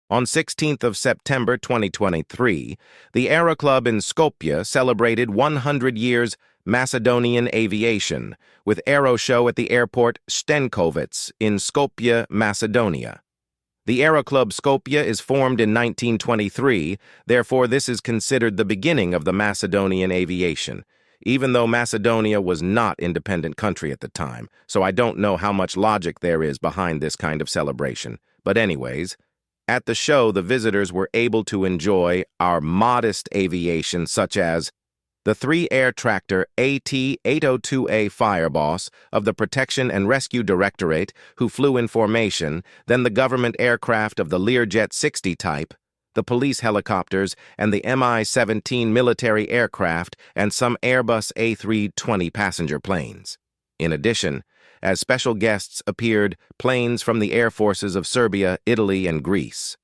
On 16th of September 2023, the Aero Club in Skopje celebrated 100 years Macedonian aviation with Aero Show at the airport Stenkovec in Skopje, Macedonia. The Aero Club Skopje is formed in 1923, therefore this is considered the beginning of the Macedonian aviation, even though Macedonia was not independent country at the time, so I don't know how much logic there is behind this kind of celebration. But anyways, at the show, the visitors were able to enjoy our modest aviation, such as the 3-air tractor AT-802A Fireboss of the Protection and Rescue Directorate, who flew in formation, then the government aircraft of the Learjet 60 type, the police helicopters, and the Mi-17 military aircraft, and some Airbus A320 passenger planes. In addition, as special guests appeared planes from the air forces of Serbia, Italy, and Greece.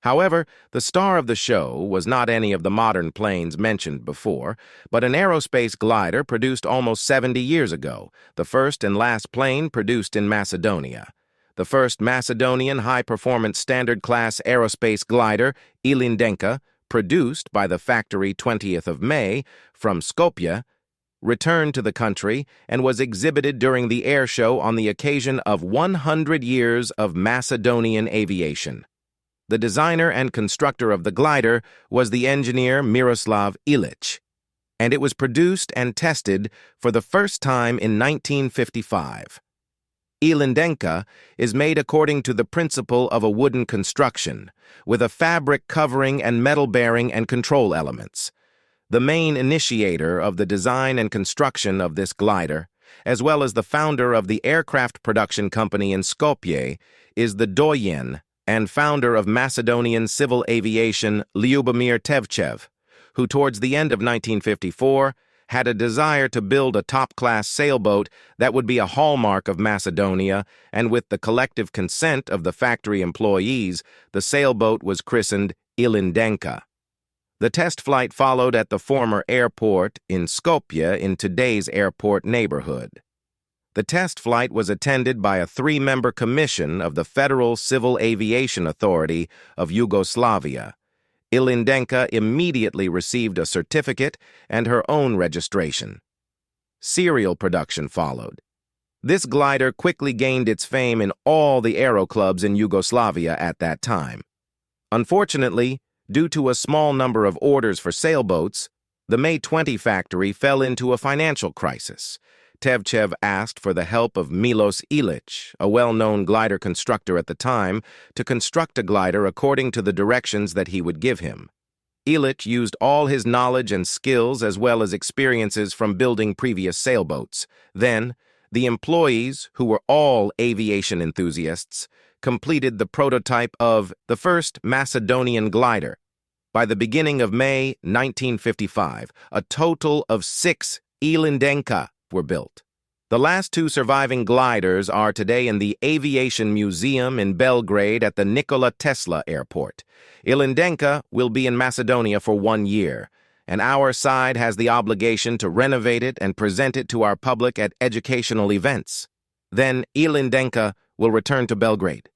However, the star of the show was not any of the modern planes mentioned before, but an aerospace glider produced almost 70 years ago, the first and last plane produced in Macedonia. The first Macedonian high-performance standard-class aerospace glider, Ilindenka, produced by the factory 20th of May from Skopje, returned to the country and was exhibited during the air show on the occasion of 100 years of Macedonian aviation. The designer and constructor of the glider was the engineer Miroslav Ilic, and it was produced and tested for the first time in 1955. Ilindenka is made according to the principle of a wooden construction, with a fabric covering and metal bearing and control elements. The main initiator of the design and construction of this glider, as well as the founder of the aircraft production company in Skopje, is the doyen and founder of Macedonian civil aviation Lyubomir Tevchev, who towards the end of 1954 had a desire to build a top-class sailboat that would be a hallmark of Macedonia, and with the collective consent of the factory employees, the sailboat was christened Ilindenka. The test flight followed at the former airport in Skopje in today's airport neighborhood. The test flight was attended by a 3-member commission of the Federal Civil Aviation Authority of Yugoslavia. Ilindenka immediately received a certificate and her own registration. Serial production followed. This glider quickly gained its fame in all the aero clubs in Yugoslavia at that time. Unfortunately, due to a small number of orders for sailboats, the May 20 factory fell into a financial crisis. Tevchev asked for the help of Milos Ilic, a well-known glider constructor at the time, to construct a glider according to the directions that he would give him. Ilic used all his knowledge and skills as well as experiences from building previous sailboats. Then, the employees, who were all aviation enthusiasts, completed the prototype of the first Macedonian glider. By the beginning of May 1955, a total of 6 Ilindenka were built. The last 2 surviving gliders are today in the Aviation Museum in Belgrade at the Nikola Tesla Airport. Ilindenka will be in Macedonia for 1 year, and our side has the obligation to renovate it and present it to our public at educational events. Then Ilindenka will return to Belgrade.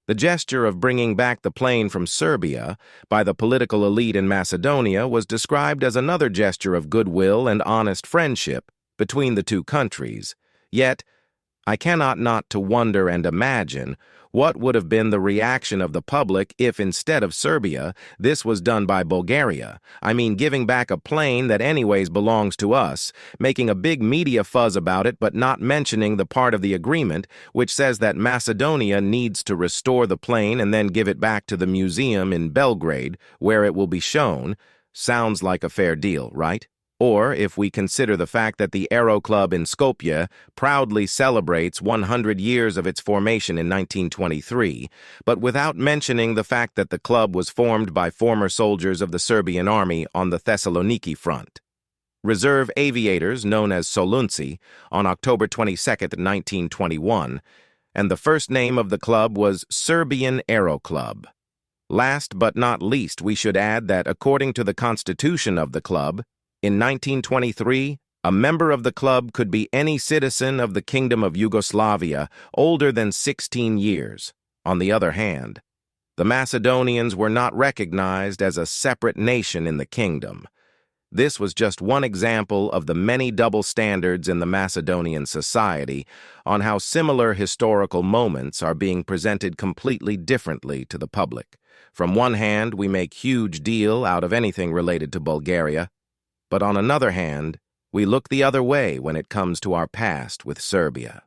The gesture of bringing back the plane from Serbia by the political elite in Macedonia was described as another gesture of goodwill and honest friendship between the two countries. Yet, I cannot not to wonder and imagine what would have been the reaction of the public if instead of Serbia, this was done by Bulgaria. I mean, giving back a plane that anyways belongs to us, making a big media fuzz about it but not mentioning the part of the agreement which says that Macedonia needs to restore the plane and then give it back to the museum in Belgrade where it will be shown. Sounds like a fair deal, right? Or if we consider the fact that the Aero Club in Skopje proudly celebrates 100 years of its formation in 1923, but without mentioning the fact that the club was formed by former soldiers of the Serbian army on the Thessaloniki front. Reserve aviators, known as Solunci, on October 22, 1921, and the first name of the club was Serbian Aero Club. Last but not least, we should add that according to the constitution of the club, in 1923, a member of the club could be any citizen of the Kingdom of Yugoslavia older than 16 years. On the other hand, The Macedonians were not recognized as a separate nation in the kingdom. This was just one example of the many double standards in the Macedonian society on how similar historical moments are being presented completely differently to the public. From one hand, we make huge deal out of anything related to Bulgaria, but on another hand, we look the other way when it comes to our past with Serbia.